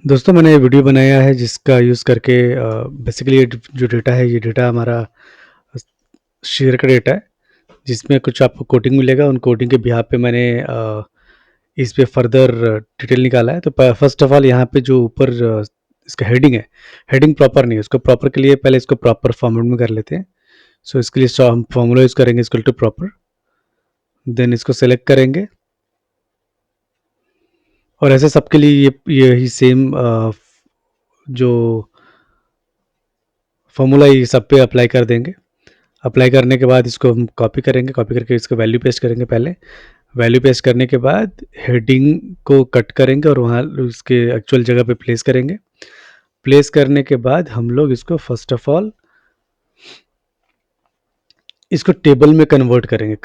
दोस्तों मैंने ये वीडियो बनाया है जिसका यूज़ करके बेसिकली ये जो डेटा है ये डेटा हमारा शेयर का डेटा है जिसमें कुछ आपको कोडिंग मिलेगा। उन कोडिंग के बिहाफ पे मैंने इस पे फर्दर डिटेल निकाला है। तो फर्स्ट ऑफ ऑल यहाँ पे जो ऊपर इसका हेडिंग है, हेडिंग प्रॉपर नहीं है। उसको प्रॉपर के लिए पहले इसको प्रॉपर फॉर्मेट में कर लेते हैं। सो इसके लिए हम फॉर्मूला यूज़ करेंगे इक्वल टू प्रॉपर, देन इसको सेलेक्ट करेंगे और ऐसे सबके लिए यही सेम जो फॉर्मूला ये सब पे अप्लाई कर देंगे। अप्लाई करने के बाद इसको हम कॉपी करेंगे, कॉपी करके इसको वैल्यू पेस्ट करेंगे। पहले वैल्यू पेस्ट करने के बाद हेडिंग को कट करेंगे और वहाँ उसके एक्चुअल जगह पे प्लेस करेंगे। प्लेस करने के बाद हम लोग इसको फर्स्ट ऑफ ऑल इसको टेबल में कन्वर्ट करेंगे।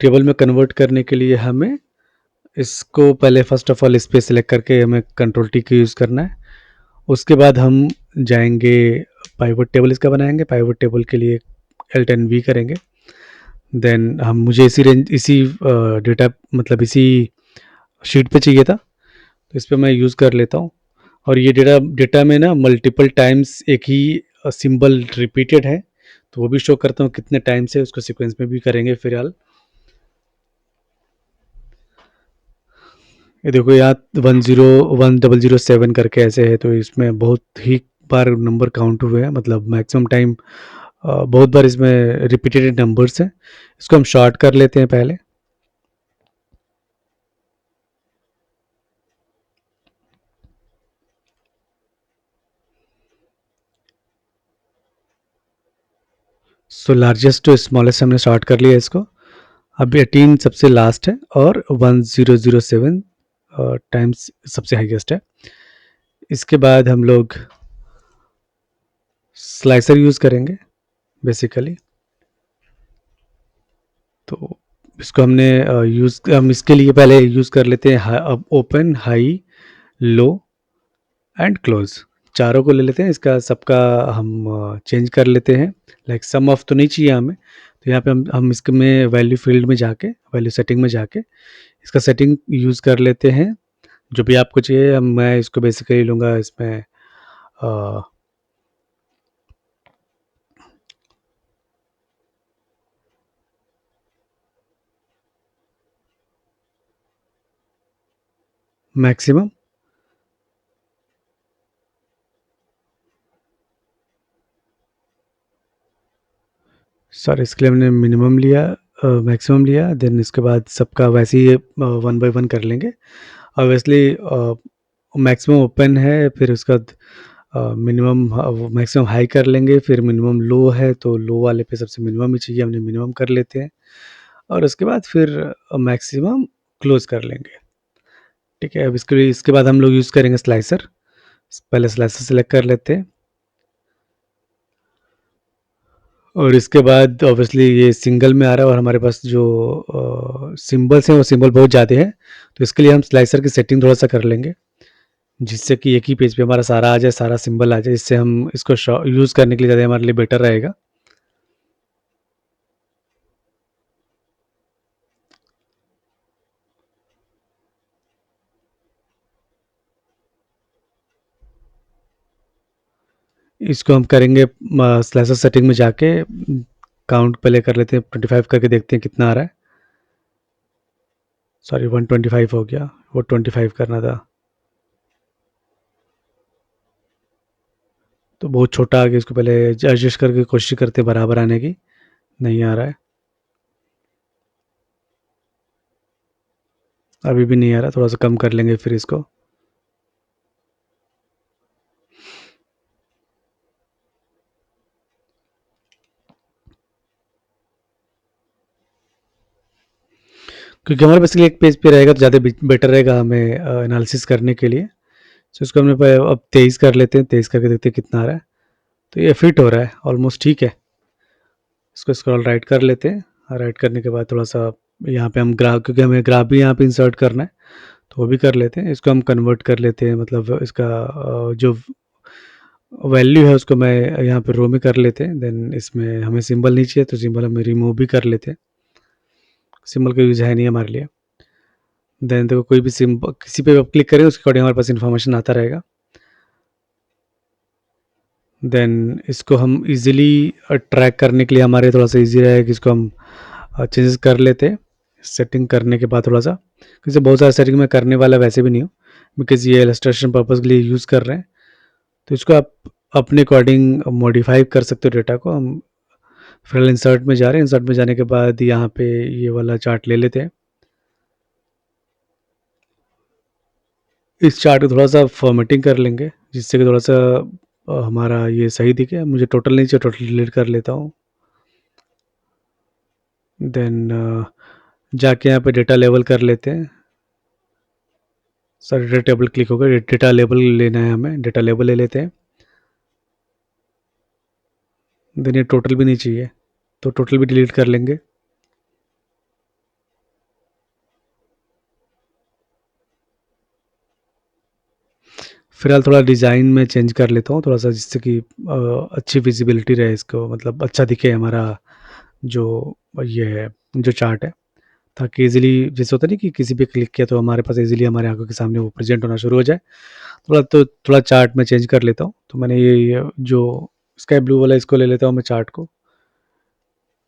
टेबल में कन्वर्ट करने के लिए हमें इसको पहले फर्स्ट ऑफ ऑल इस पर सिलेक्ट करके हमें कंट्रोल टी का यूज़ करना है। उसके बाद हम जाएंगे पाइवट टेबल इसका बनाएंगे। पाइवट टेबल के लिए Alt+V करेंगे। देन हम मुझे इसी डेटा मतलब इसी शीट पे चाहिए था, तो इस पर मैं यूज़ कर लेता हूँ। और ये डेटा में ना मल्टीपल टाइम्स एक ही सिंबल रिपीटेड है, तो वो भी शो करता हूँ कितने टाइम से। उसको सीक्वेंस में भी करेंगे फिलहाल। ये देखो यहाँ 101007 करके ऐसे है, तो इसमें बहुत ही बार नंबर काउंट हुए हैं, मतलब मैक्सिमम टाइम बहुत बार इसमें रिपीटेड नंबर्स हैं। इसको हम शॉर्ट कर लेते हैं पहले। सो लार्जेस्ट टू स्मॉलेस्ट हमने शॉर्ट कर लिया इसको। अब 18 सबसे लास्ट है और 1007 टाइम्स सबसे हाईएस्ट है। इसके बाद हम लोग स्लाइसर यूज़ करेंगे बेसिकली। तो इसको हम इसके लिए पहले यूज़ कर लेते हैं अब open, high, low and close, चारों को ले लेते हैं। इसका सबका हम चेंज कर लेते हैं। लाइक सम ऑफ तो नहीं चाहिए हमें, तो यहाँ पे हम इसके में वैल्यू फील्ड में जाके, वैल्यू सेटिंग में जाके इसका सेटिंग यूज़ कर लेते हैं जो भी आपको चाहिए। मैं इसको बेसिकली लूँगा इसमें मैक्सिमम। सॉरी, इसके लिए हमने मिनिमम लिया, मैक्सिमम लिया। देन इसके बाद सबका वैसे ही 1 बाय 1 कर लेंगे। ऑब्वियसली मैक्सिमम ओपन है, फिर उसका मिनिमम मैक्सिमम हाई कर लेंगे, फिर मिनिमम लो है तो लो वाले पे सबसे मिनिमम ही चाहिए, हमने मिनिमम कर लेते हैं। और उसके बाद फिर मैक्सिमम क्लोज कर लेंगे। ठीक है, अब इसके बाद हम लोग यूज़ करेंगे स्लाइसर। पहले स्लाइसर सेलेक्ट कर लेते हैं और इसके बाद ऑब्वियसली ये सिंगल में आ रहा है और हमारे पास जो सिंबल्स हैं वो सिंबल बहुत ज़्यादा है, तो इसके लिए हम स्लाइसर की सेटिंग थोड़ा सा कर लेंगे जिससे कि एक ही पेज पे हमारा सारा आ जाए, सारा सिंबल आ जाए। इससे हम इसको यूज़ करने के लिए ज़्यादा हमारे लिए बेटर रहेगा। इसको हम करेंगे स्लाइसर सेटिंग में जाके काउंट पहले कर लेते हैं, 25 करके देखते हैं कितना आ रहा है। सॉरी 125 हो गया, वो 25 करना था तो बहुत छोटा आ गया। इसको पहले एडजस्ट करके कोशिश करते हैं बराबर आने की, नहीं आ रहा है, अभी भी नहीं आ रहा। थोड़ा सा कम कर लेंगे फिर इसको। क्योंकि हमारे पास एक पेज पे रहेगा तो ज़्यादा बेटर रहेगा हमें एनालिसिस करने के लिए। तो इसको हमने अब 23 कर लेते हैं, 23 करके देखते हैं कितना आ रहा है। तो ये फिट हो रहा है ऑलमोस्ट, ठीक है। इसको स्क्रॉल राइट कर लेते हैं। राइट करने के बाद थोड़ा सा यहाँ पे हम ग्राफ, क्योंकि हमें ग्राफ भी यहाँ पे इंसर्ट करना है तो वो भी कर लेते हैं। इसको हम कन्वर्ट कर लेते हैं, मतलब इसका जो वैल्यू है उसको मैं यहाँ पे रो में कर लेते हैं। देन इसमें हमें सिंबल नहीं चाहिए तो सिंबल हम रिमूव भी कर लेते हैं, सिंबल का यूज़ है नहीं हमारे लिए। देन देखो कोई भी सिंबल किसी पे आप क्लिक करें उसके अकॉर्डिंग हमारे पास इन्फॉर्मेशन आता रहेगा। देन इसको हम इजीली ट्रैक करने के लिए हमारे थोड़ा सा इजी रहेगा कि इसको हम चेंजेस कर लेते हैं सेटिंग करने के बाद थोड़ा सा, क्योंकि बहुत सारा सेटिंग मैं करने वाला वैसे भी नहीं हूँ, बिकॉज ये इलस्ट्रेशन पर्पज़ के लिए यूज़ कर रहे हैं। तो इसको आप अपने अकॉर्डिंग मॉडिफाई कर सकते हो डेटा को। हम फिलहाल इंसर्ट में जा रहे हैं, इंसर्ट में जाने के बाद यहाँ पे ये वाला चार्ट ले लेते हैं। इस चार्ट को थोड़ा सा फॉर्मेटिंग कर लेंगे जिससे कि थोड़ा सा हमारा ये सही दिखे। मुझे टोटल नहीं चाहिए, टोटल डिलीट कर लेता हूँ। देन जाके यहाँ पे डेटा लेवल कर लेते हैं। सर डेटा टेबल क्लिक होगा, डेटा लेवल लेना है हमें, डेटा लेवल ले लेते हैं। देन ये टोटल भी नहीं चाहिए तो टोटल भी डिलीट कर लेंगे। फिलहाल थोड़ा डिज़ाइन में चेंज कर लेता हूँ थोड़ा सा, जिससे कि अच्छी विजिबिलिटी रहे इसको, मतलब अच्छा दिखे हमारा जो ये है जो चार्ट है, ताकि इजीली जैसे होता नहीं कि किसी पे क्लिक किया तो हमारे पास इजीली हमारे आंखों के सामने वो प्रेजेंट होना शुरू हो जाए। थोड़ा चार्ट में चेंज कर लेता हूँ। तो मैंने ये जो स्काई ब्लू वाला इसको ले लेता हूँ मैं चार्ट को।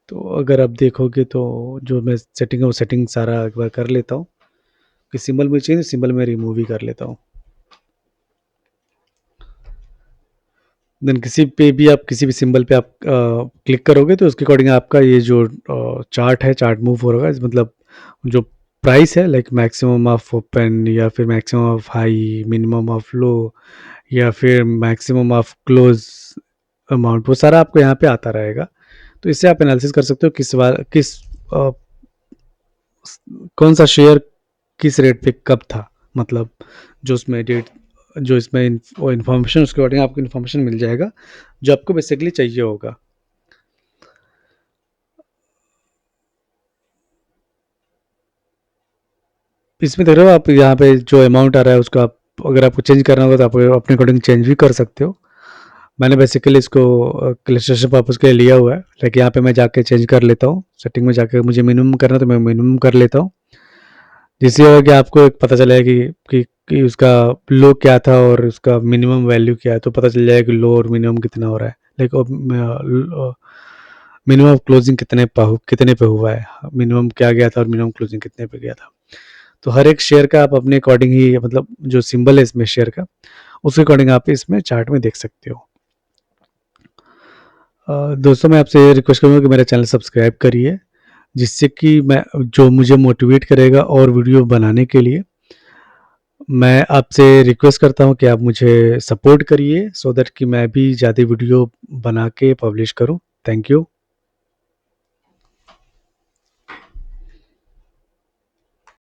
तो अगर आप देखोगे तो जो मैं सेटिंग है वो सेटिंग सारा एक बार कर लेता हूँ कि सिंबल में चाहिए, सिंबल में रिमूव ही कर लेता हूँ। देन किसी पे भी आप किसी भी सिंबल पे आप क्लिक करोगे तो उसके अकॉर्डिंग आपका ये जो चार्ट है चार्ट मूव होगा। मतलब जो प्राइस है लाइक मैक्सिमम ऑफ ओपन या फिर maximum of high, minimum of low या फिर मैक्सिमम ऑफ क्लोज अमाउंट, वो सारा आपको यहाँ पे आता रहेगा। तो इससे आप एनालिसिस कर सकते हो किस कौन सा शेयर किस रेट पे कब था, मतलब जो उसमें डेट जो इसमें वो इन्फॉर्मेशन उसके अकॉर्डिंग आपको इन्फॉर्मेशन मिल जाएगा जो आपको बेसिकली चाहिए होगा। इसमें देख रहे हो आप यहाँ पे जो अमाउंट आ रहा है उसको आप अगर आपको चेंज करना होगा तो आप अपने अकॉर्डिंग चेंज भी कर सकते हो। मैंने बेसिकली इसको क्लिस्ट्रेशन पर्पज़ के लिए लिया हुआ है, लेकिन यहाँ पे मैं जाके चेंज कर लेता हूँ सेटिंग में जाके। मुझे मिनिमम करना है तो मैं मिनिमम कर लेता हूँ, जिससे होगा कि आपको एक पता चलेगा कि उसका लो क्या था और उसका मिनिमम वैल्यू क्या है। तो पता चल जाएगा कि लो और मिनिमम कितना हो रहा है, लाइक मिनिमम क्लोजिंग कितने पे हुआ है, मिनिमम क्या गया था और मिनिमम क्लोजिंग कितने पे गया था। तो हर एक शेयर का आप अपने अकॉर्डिंग ही, मतलब जो सिंबल है इसमें शेयर का उसके अकॉर्डिंग आप इसमें चार्ट में देख सकते हो। दोस्तों मैं आपसे ये रिक्वेस्ट करूँगा कि मेरा चैनल सब्सक्राइब करिए, जिससे कि मैं जो मुझे मोटिवेट करेगा और वीडियो बनाने के लिए। मैं आपसे रिक्वेस्ट करता हूँ कि आप मुझे सपोर्ट करिए सो दैट कि मैं भी ज़्यादा वीडियो बना के पब्लिश करूँ। Thank you.